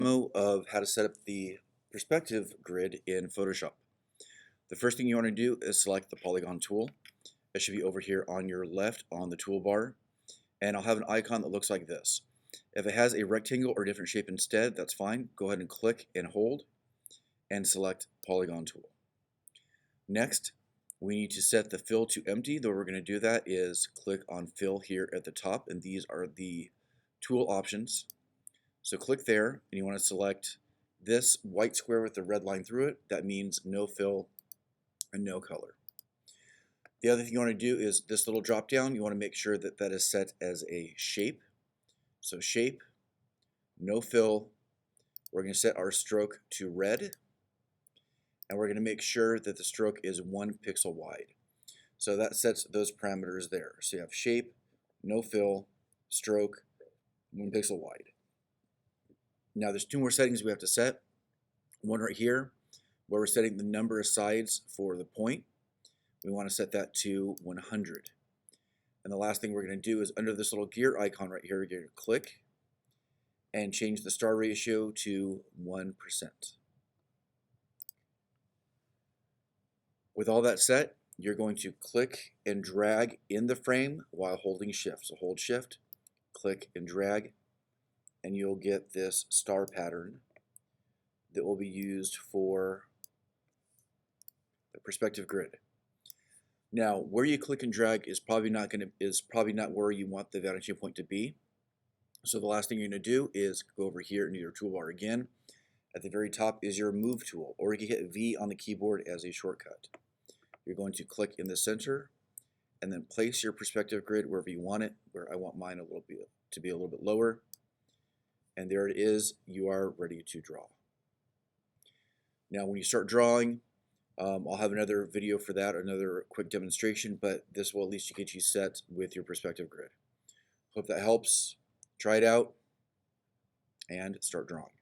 Demo of how to set up the perspective grid in Photoshop. The first thing you want to do is select the polygon tool. It should be over here on your left on the toolbar, and I'll have an icon that looks like this. If it has a rectangle or different shape instead, that's fine. Go ahead and click and hold and select polygon tool. Next, we need to set the fill to empty. The way we're going to do that is click on fill here at the top, and these are the tool options. So click there, and you want to select this white square with the red line through it. That means no fill and no color. The other thing you want to do is this little drop down, you want to make sure that that is set as a shape. So shape, no fill. We're going to set our stroke to red, and we're going to make sure that the stroke is 1 pixel wide. So that sets those parameters there. So you have shape, no fill, stroke, 1 pixel wide. Now there's two more settings we have to set. One right here, where we're setting the number of sides for the point. We want to set that to 100. And the last thing we're going to do is under this little gear icon right here, we're going to click and change the star ratio to 1%. With all that set, you're going to click and drag in the frame while holding shift. So hold shift, click and drag, and you'll get this star pattern that will be used for the perspective grid. Now, where you click and drag is probably not where you want the vanishing point to be. So the last thing you're going to do is go over here into your toolbar again. At the very top is your move tool, or you can hit V on the keyboard as a shortcut. You're going to click in the center and then place your perspective grid wherever you want it, where I want mine to be a little bit lower. And there it is, you are ready to draw. Now when you start drawing, I'll have another video for that, another quick demonstration, but this will at least get you set with your perspective grid. Hope that helps. Try it out and start drawing.